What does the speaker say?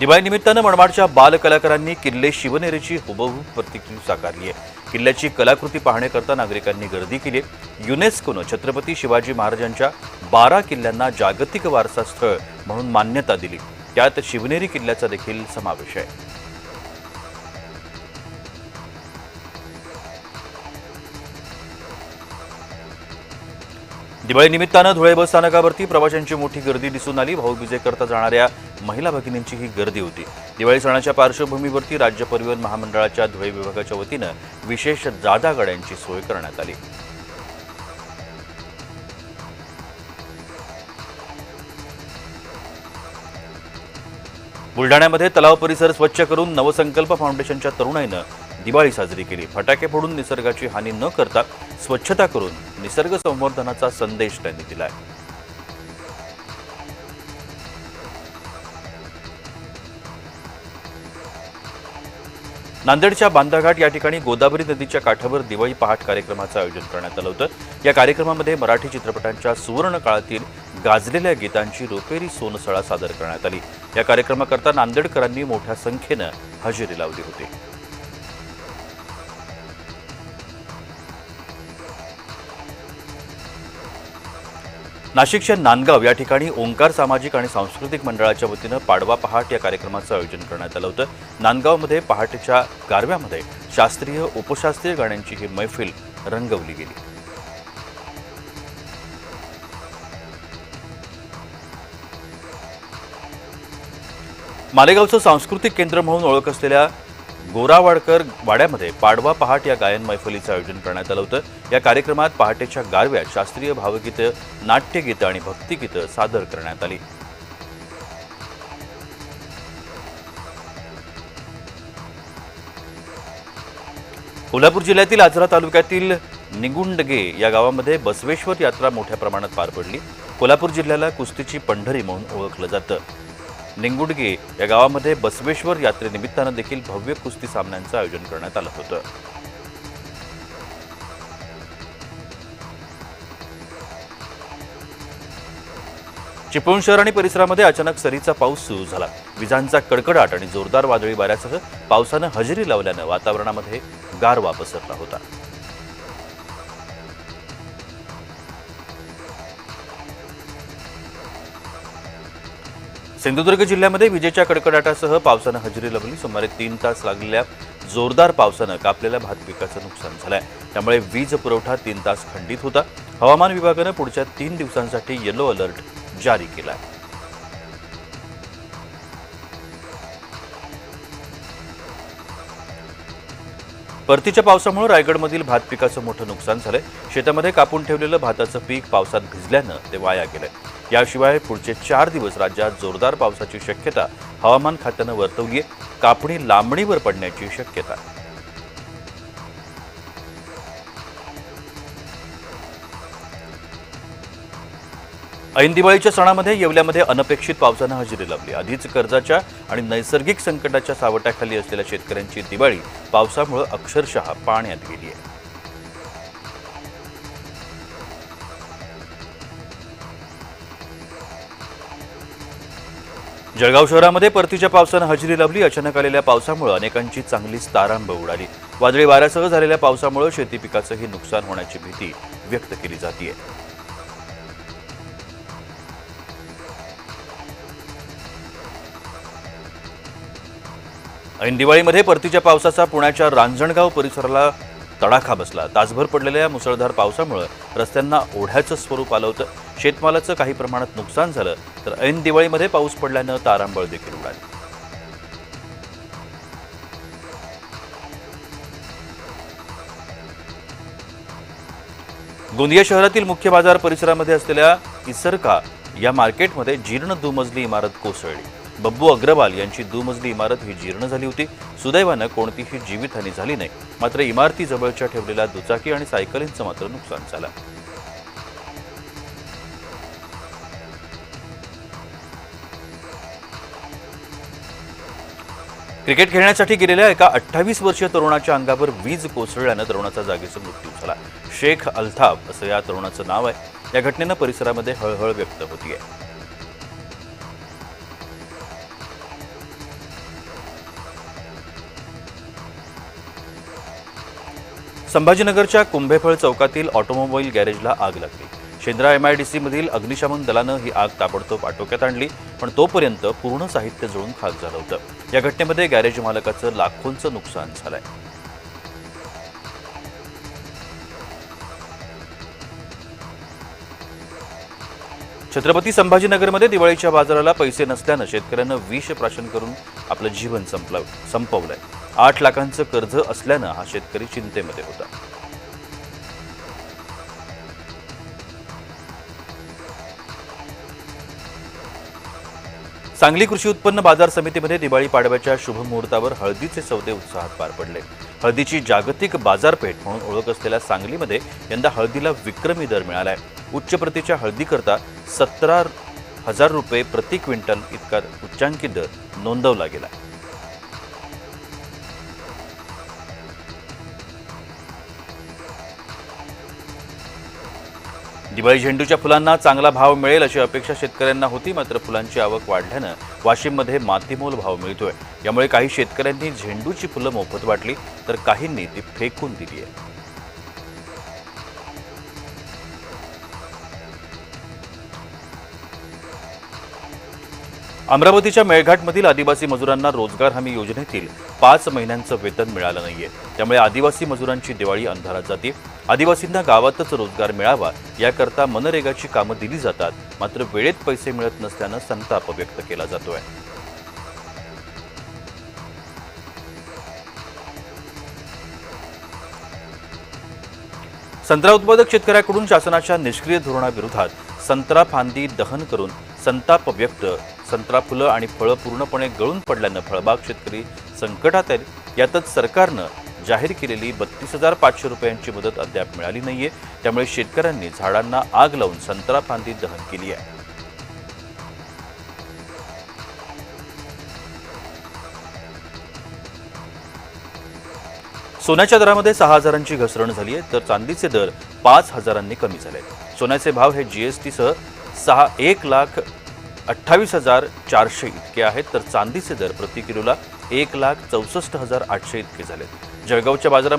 दिवाळीनिमित्तानं मनमाडच्या बालकलाकारांनी किल्ले शिवनेरीची हुबहू प्रतिकृती साकारली आहे। किल्ल्याची कलाकृती पाहण्याकरता नागरिकांनी गर्दी केली आहे। युनेस्कोनं छत्रपती शिवाजी महाराजांच्या 12 किल्ल्यांना जागतिक वारसा स्थळ म्हणून मान्यता दिली। त्यात शिवनेरी किल्ल्याचा देखील समावेश आहे। दिवाळीनिमित्तानं धुळे बस स्थानकावरती प्रवाशांची मोठी गर्दी दिसून आली। भाऊबीजेकरता जाणाऱ्या महिला भगिनींची ही गर्दी होती। दिवाळी सणाच्या पार्श्वभूमीवरती राज्य परिवहन महामंडळाच्या धुळे विभागाच्या वतीनं विशेष जादा गाड्यांची सोय करण्यात आली। बुलढाण्यामध्ये तलाव परिसर स्वच्छ करून नवसंकल्प फाउंडेशनच्या तरुणाईनं दिवाळी साजरी केली। फटाके फोडून निसर्गाची हानी न करता स्वच्छता करून निसर्ग संवर्धनाचा संदेश त्यांनी दिलाय। नांदेडच्या बांधाघाट या ठिकाणी गोदावरी नदीच्या काठावर दिवाळी पहाट कार्यक्रमाचं आयोजन करण्यात आलं होतं। या कार्यक्रमामध्ये मराठी चित्रपटांच्या सुवर्ण काळातील गाजलेल्या गीतांची रुपेरी सोनसळा सादर करण्यात आली। या कार्यक्रमाकरता नांदेडकरांनी मोठ्या संख्येनं हजेरी लावली होती। नाशिकच्या नांदगाव या ठिकाणी ओंकार सामाजिक आणि सांस्कृतिक मंडळाच्या वतीनं पाडवा पहाट या कार्यक्रमाचं आयोजन करण्यात आलं होतं। नांदगावमध्ये पहाटेच्या गारव्यामध्ये शास्त्रीय उपशास्त्रीय गाण्यांची ही मैफिल रंगवली गेली। मालेगावचं सांस्कृतिक केंद्र म्हणून ओळख असलेल्या गोरावाडकर वाड्यामध्ये पाडवा पहाट या गायन मैफलीचं आयोजन करण्यात आलं होतं। या कार्यक्रमात पहाटेच्या गारव्यात शास्त्रीय भावगीतं, नाट्यगीतं आणि भक्तिगीतं सादर करण्यात आली। कोल्हापूर जिल्ह्यातील आजरा तालुक्यातील निगुंडगे या गावामध्ये बसवेश्वर यात्रा मोठ्या प्रमाणात पार पडली। कोल्हापूर जिल्ह्याला कुस्तीची पंढरी म्हणून ओळखलं जातं। निंगुडगे या गावामध्ये बसवेश्वर यात्रेनिमित्तानं देखील भव्य कुस्ती सामन्यांचं आयोजन करण्यात आलं होतं। चिपळूण शहर आणि परिसरामध्ये अचानक सरीचा पाऊस सुरू झाला। विजांचा कडकडाट आणि जोरदार वादळी वाऱ्यासह पावसानं हजेरी लावल्यानं वातावरणामध्ये गारवा पसरला होता। सिंधुदुर्ग जिल्ह्यामध्ये विजेच्या कडकडाटासह पावसानं हजेरी लावली। सुमारे 3 तास लागलेल्या जोरदार पावसानं कापलेल्या भात पिकाचं नुकसान झालंय। त्यामुळे वीज पुरवठा 3 तास खंडित होता। हवामान विभागानं पुढच्या 3 दिवसांसाठी येलो अलर्ट जारी केलाय। परतीच्या पावसामुळे रायगडमधील भात पिकाचं मोठं नुकसान झालंय। शेतामध्ये कापून ठेवलेलं भाताचं पीक पावसात भिजल्यानं ते वाया गेलंय। याशिवाय पुढचे 4 दिवस राज्यात जोरदार पावसाची शक्यता हवामान खात्यानं वर्तवली आहे। कापणी लांबणीवर पडण्याची शक्यता। ऐन दिवाळीच्या सणामध्ये येवल्यामध्ये अनपेक्षित पावसानं हजेरी लावली। आधीच कर्जाच्या आणि नैसर्गिक संकटाच्या सावटाखाली असलेल्या शेतकऱ्यांची दिवाळी पावसामुळे अक्षरशः पाण्यात गेली आहे। जळगाव शहरामध्ये परतीच्या पावसानं हजेरी लावली। अचानक आलेल्या पावसामुळे अनेकांची चांगलीच तारांब उडाली। वादळी वाऱ्यासह झालेल्या पावसामुळे शेती पिकाचंही नुकसान होण्याची भीती व्यक्त केली जाते। ऐन दिवाळीमध्ये परतीच्या पावसाचा पुण्याच्या रांजणगाव परिसराला तडाखा बसला। तासभर पडलेल्या मुसळधार पावसामुळे रस्त्यांना ओढ्याचं स्वरूप आलं होतं। शेतमालाचं काही प्रमाणात नुकसान झालं, तर ऐन दिवाळीमध्ये पाऊस पडल्यानं तारांबळ देखील उडाली। गोंदिया शहरातील मुख्य बाजार परिसरामध्ये असलेल्या इसरका या मार्केटमध्ये जीर्ण दुमजली इमारत कोसळली। बब्बू अग्रवाल यांची दुमजली इमारत ही जीर्ण झाली होती। सुदैवानं कोणतीही जीवितहानी झाली नाही, मात्र इमारतीजवळच्या ठेवलेल्या दुचाकी आणि सायकलींचं मात्र नुकसान झालं। क्रिकेट खेळण्यासाठी गेलेल्या एका 28 वर्षीय तरुणाच्या अंगावर वीज कोसळल्यानं तरुणाचा जागीच मृत्यू झाला। शेख अल्ताफ असं या तरुणाचं नाव आहे। या घटनेनं परिसरामध्ये हळहळ व्यक्त होतीये। संभाजीनगरच्या कुंभेफळ चौकातील ऑटोमोबाईल गॅरेजला आग लागली. शेंद्रा MIDC मधील अग्निशमन दलानं ही आग ताबडतोब आटोक्यात आणली, पण तोपर्यंत पूर्ण साहित्य जळून खाक झालं होतं. या घटनेमध्ये गॅरेज मालकाचं लाखोंचं नुकसान झालंय. छत्रपती संभाजीनगरमध्ये दिवाळीच्या बाजाराला पैसे नसल्यानं शेतकऱ्यांना विष प्राशन करून आपलं जीवन संपवलंय. 8 लाखांचं कर्ज असल्यानं हा शेतकरी चिंतेमध्ये होता. सांगली कृषी उत्पन्न बाजार समितीमध्ये दिवाळी पाडव्याच्या शुभ मुहूर्तावर हळदीचे सौदे उत्साहात पार पडले. हळदीची जागतिक बाजारपेठ म्हणून ओळख असलेल्या सांगलीमध्ये यंदा हळदीला विक्रमी दर मिळालाय. उच्च प्रतीच्या हळदीकरता 17,000 रुपये प्रति क्विंटल इतका उच्चांकी दर नोंदवला गेला. दिवाळी झेंडूच्या फुलांना चांगला भाव मिळेल अशी अपेक्षा शेतकऱ्यांना होती, मात्र फुलांची आवक वाढल्यानं वाशिममध्ये मातीमोल भाव मिळतोय. यामुळे काही शेतकऱ्यांनी झेंडूची फुलं मोफत वाटली, तर काहींनी ती फेकून दिली आहे. अमरावतीच्या मेळघाटमधील आदिवासी मजुरांना रोजगार हमी योजनेतील 5 महिन्यांचं वेतन मिळालं नाहीये. त्यामुळे आदिवासी मजुरांची दिवाळी अंधारात जाते. आदिवासींना गावातच रोजगार मिळावा याकरता मनरेगाची कामं दिली जातात, मात्र वेळेत पैसे मिळत नसल्यानं संताप व्यक्त केला जातोय. संत्रा उत्पादक शेतकऱ्याकडून शासनाच्या निष्क्रिय धोरणाविरोधात संत्रा फांदी दहन करून संताप व्यक्त. संत्रा फुलं आणि फळं पूर्णपणे गळून पडल्यानं फळबाग शेतकरी संकटात आहेत. यातच सरकारनं जाहीर केलेली 32,500 रुपयांची मदत अद्याप मिळाली नाहीये. त्यामुळे शेतकऱ्यांनी झाडांना आग लावून संत्रा फांदी दहन केली आहे. सोन्याच्या दरामध्ये 6,000ची घसरण झाली आहे, तर चांदीचे दर 5,000नी कमी झाले. सोन्याचे भाव हे GST सह 1,28,400 इतके आहेत, तर चांदीचे दर प्रति किलोला 1,64,800 इतके झाले. जळगावच्या बाजारामध्ये